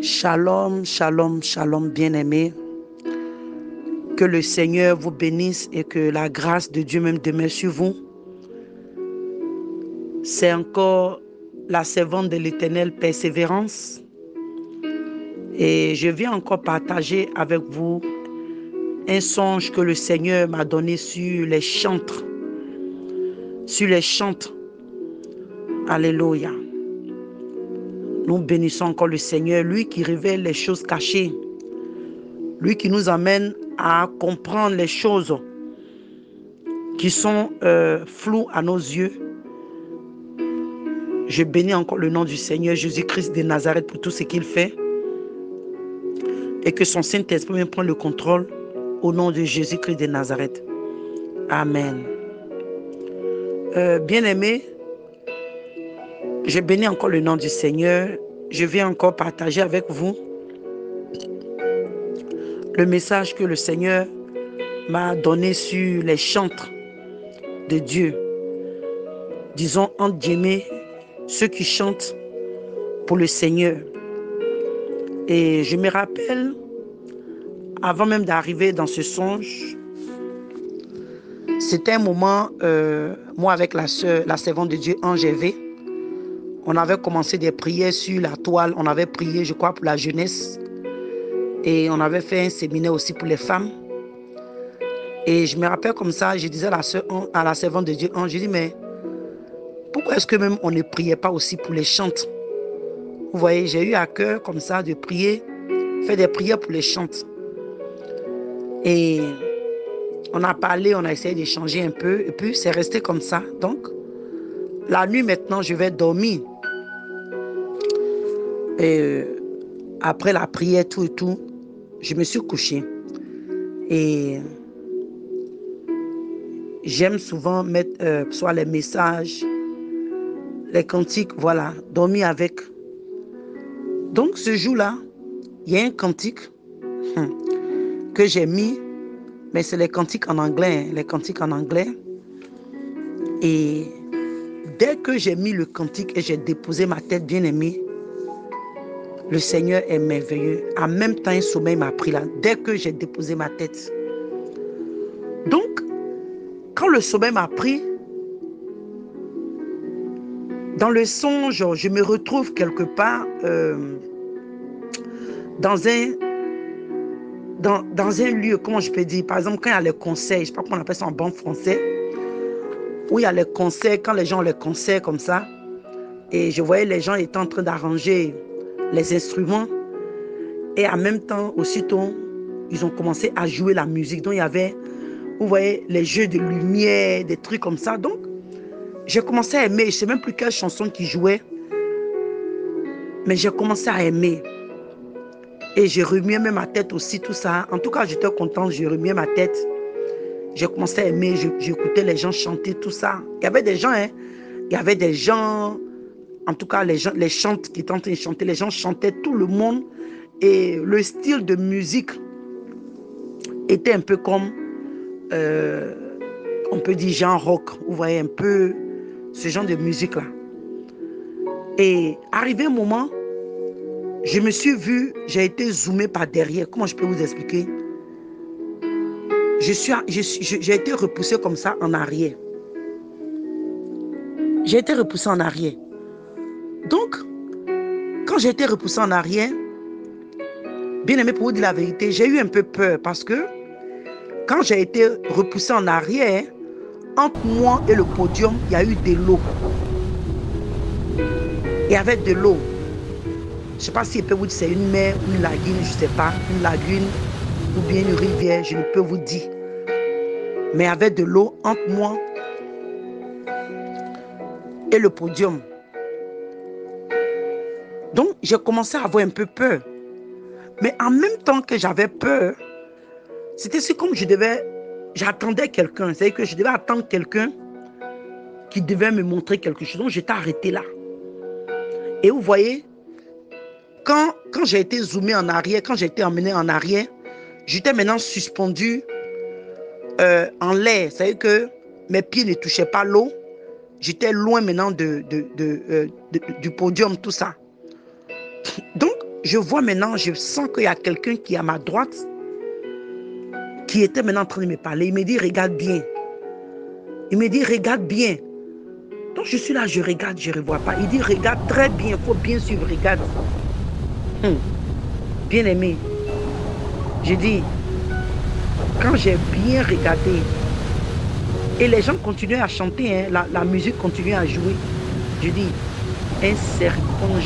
Shalom, shalom, shalom, bien-aimés. Que le Seigneur vous bénisse et que la grâce de Dieu même demeure sur vous. C'est encore la servante de l'Éternel, Persévérance. Et je viens encore partager avec vous un songe que le Seigneur m'a donné sur les chantres. Sur les chantres. Alléluia. Nous bénissons encore le Seigneur, lui qui révèle les choses cachées. Lui qui nous amène à comprendre les choses qui sont floues à nos yeux. Je bénis encore le nom du Seigneur Jésus-Christ de Nazareth pour tout ce qu'il fait. Et que son Saint-Esprit prenne le contrôle au nom de Jésus-Christ de Nazareth. Amen. Bien-aimés, je bénis encore le nom du Seigneur. Je viens encore partager avec vous le message que le Seigneur m'a donné sur les chantres de Dieu. Disons, entre guillemets, ceux qui chantent pour le Seigneur. Et je me rappelle, avant même d'arriver dans ce songe, c'était un moment, moi avec la servante de Dieu, Angévé, on avait commencé des prières sur la toile, on avait prié, je crois, pour la jeunesse, et on avait fait un séminaire aussi pour les femmes. Et je me rappelle comme ça, je disais à la servante de Dieu, je dis, mais pourquoi est-ce que même on ne priait pas aussi pour les chantres? Vous voyez, j'ai eu à cœur comme ça de prier, faire des prières pour les chantres. Et on a parlé, on a essayé d'échanger un peu, et puis c'est resté comme ça. Donc, la nuit maintenant, je vais dormir. Et après la prière, tout et tout, je me suis couché. Et j'aime souvent mettre soit les messages, les cantiques, voilà, dormir avec. Donc, ce jour-là, il y a un cantique que j'ai mis, mais c'est les cantiques en anglais, les cantiques en anglais. Et dès que j'ai mis le cantique et j'ai déposé ma tête bien-aimée, le Seigneur est merveilleux. En même temps, un sommeil m'a pris là, dès que j'ai déposé ma tête. Donc, quand le sommeil m'a pris, dans le songe, je me retrouve quelque part dans un lieu, comment je peux dire, par exemple, quand il y a les concerts, je ne sais pas comment on appelle ça en bon français, où il y a les concerts, quand les gens ont les concerts comme ça, et je voyais les gens étaient en train d'arranger les instruments, et en même temps, aussitôt, ils ont commencé à jouer la musique. Donc, il y avait, vous voyez, les jeux de lumière, des trucs comme ça. Donc, j'ai commencé à aimer. Je ne sais même plus quelle chanson qui jouait, mais j'ai commencé à aimer. Et j'ai remué même ma tête aussi, tout ça. En tout cas, j'étais contente, j'ai remué ma tête. J'ai commencé à aimer, j'écoutais les gens chanter, tout ça. Il y avait des gens, il y avait des gens, en tout cas, les chantes qui étaient en train de chanter, les gens chantaient, tout le monde. Et le style de musique était un peu comme, on peut dire genre rock. Vous voyez un peu ce genre de musique-là. Et arrivé un moment, je me suis vu, j'ai été zoomé par derrière. Comment je peux vous expliquer? J'ai été repoussé comme ça en arrière. J'ai été repoussé en arrière. Donc, quand j'ai été repoussé en arrière, bien aimé, pour vous dire la vérité, j'ai eu un peu peur parce que quand j'ai été repoussé en arrière, entre moi et le podium, il y a eu de l'eau. Il y avait de l'eau. Je ne sais pas si je peux vous dire c'est une mer, une lagune, je ne sais pas, une lagune ou bien une rivière, je ne peux vous dire. Mais il y avait de l'eau entre moi et le podium. Donc, j'ai commencé à avoir un peu peur. Mais en même temps que j'avais peur, c'était comme j'attendais quelqu'un. C'est-à-dire que je devais attendre quelqu'un qui devait me montrer quelque chose. Donc, j'étais arrêté là. Et vous voyez, quand j'ai été zoomé en arrière, quand j'ai été emmené en arrière, j'étais maintenant suspendu en l'air. C'est-à-dire que mes pieds ne touchaient pas l'eau. J'étais loin maintenant du podium, tout ça. Donc, je vois maintenant, je sens qu'il y a quelqu'un qui est à ma droite, qui était maintenant en train de me parler. Il me dit, regarde bien. Il me dit, regarde bien. Donc je suis là, je regarde, je ne revois pas. Il dit, regarde très bien, il faut bien suivre, regarde. Bien aimé, je dis, quand j'ai bien regardé, et les gens continuaient à chanter, hein, la musique continuait à jouer, je dis, un serpent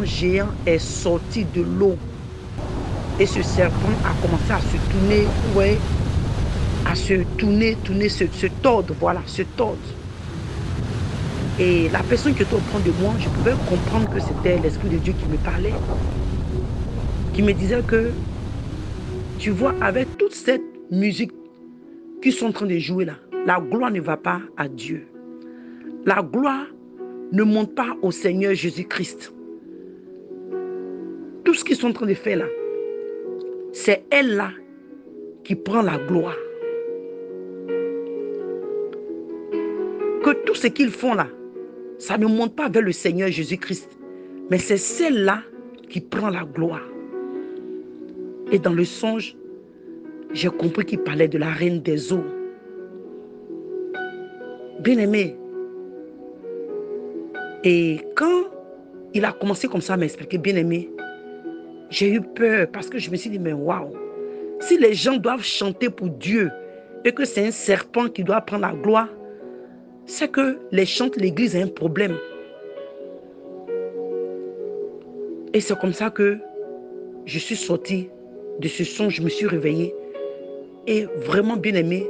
géant est sorti de l'eau. Et ce serpent a commencé à se tourner, ouais, à se tourner, se tordre, voilà, se tordre. Et la personne qui était auprès de moi, je pouvais comprendre que c'était l'Esprit de Dieu qui me parlait, qui me disait que, tu vois, avec toute cette musique qui sont en train de jouer là, la gloire ne va pas à Dieu. La gloire ne monte pas au Seigneur Jésus-Christ. Tout ce qu'ils sont en train de faire là, c'est elle là qui prend la gloire. Que tout ce qu'ils font là, ça ne monte pas vers le Seigneur Jésus-Christ, mais c'est celle-là qui prend la gloire. Et dans le songe, j'ai compris qu'il parlait de la reine des eaux. Bien aimé. Et quand il a commencé comme ça à m'expliquer, bien aimé, j'ai eu peur parce que je me suis dit, mais waouh, si les gens doivent chanter pour Dieu et que c'est un serpent qui doit prendre la gloire, c'est que les chants de l'église a un problème. Et c'est comme ça que je suis sortie de ce songe, je me suis réveillée. Et vraiment bien aimé,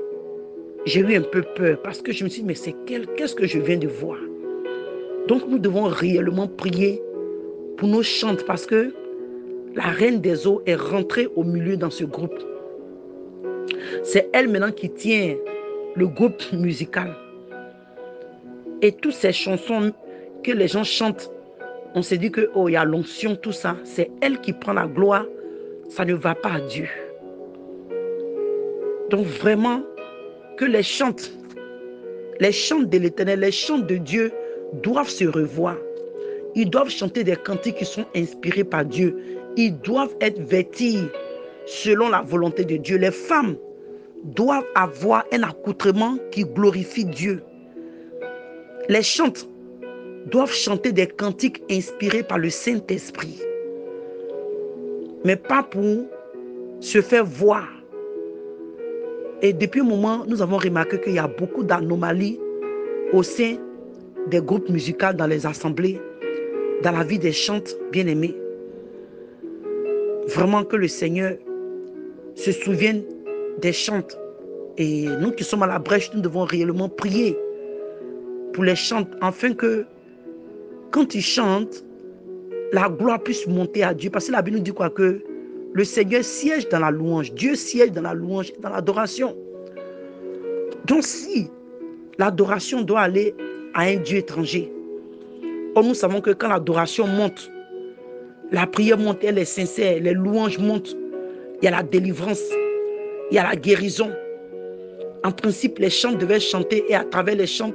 j'ai eu un peu peur parce que je me suis dit, mais qu'est-ce que je viens de voir? Donc nous devons réellement prier pour nos chants parce que la reine des eaux est rentrée au milieu dans ce groupe. C'est elle maintenant qui tient le groupe musical. Et toutes ces chansons que les gens chantent, on s'est dit que, oh, il y a l'onction, tout ça. C'est elle qui prend la gloire. Ça ne va pas à Dieu. Donc vraiment, que les chants de l'Éternel, les chants de Dieu doivent se revoir. Ils doivent chanter des cantiques qui sont inspirés par Dieu. Ils doivent être vêtis selon la volonté de Dieu. Les femmes doivent avoir un accoutrement qui glorifie Dieu. Les chantes doivent chanter des cantiques inspirés par le Saint-Esprit. Mais pas pour se faire voir. Et depuis un moment, nous avons remarqué qu'il y a beaucoup d'anomalies au sein des groupes musicaux dans les assemblées, dans la vie des chantes bien-aimés. Vraiment que le Seigneur se souvienne des chantes. Et nous qui sommes à la brèche, nous devons réellement prier pour les chantes, afin que quand ils chantent, la gloire puisse monter à Dieu. Parce que la Bible nous dit quoi? Que le Seigneur siège dans la louange. Dieu siège dans la louange et dans l'adoration. Donc si l'adoration doit aller à un Dieu étranger, nous savons que quand l'adoration monte, la prière monte, elle est sincère, les louanges montent, il y a la délivrance, il y a la guérison. En principe, les chants devaient chanter et à travers les chants,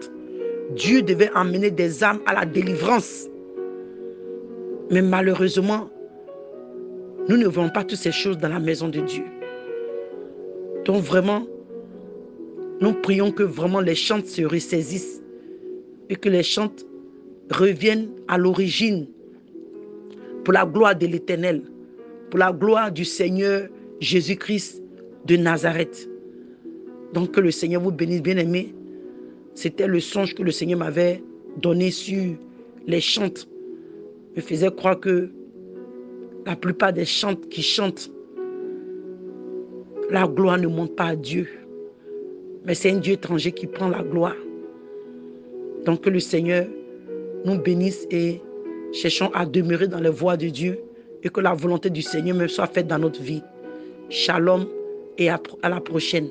Dieu devait emmener des âmes à la délivrance. Mais malheureusement, nous ne voyons pas toutes ces choses dans la maison de Dieu. Donc vraiment, nous prions que vraiment les chants se ressaisissent et que les chants reviennent à l'origine pour la gloire de l'Éternel, pour la gloire du Seigneur Jésus-Christ de Nazareth. Donc que le Seigneur vous bénisse, bien-aimés. C'était le songe que le Seigneur m'avait donné sur les chants. Me faisait croire que la plupart des chants qui chantent, la gloire ne monte pas à Dieu. Mais c'est un Dieu étranger qui prend la gloire. Donc que le Seigneur nous bénisse et cherchons à demeurer dans les voies de Dieu et que la volonté du Seigneur me soit faite dans notre vie. Shalom et à la prochaine.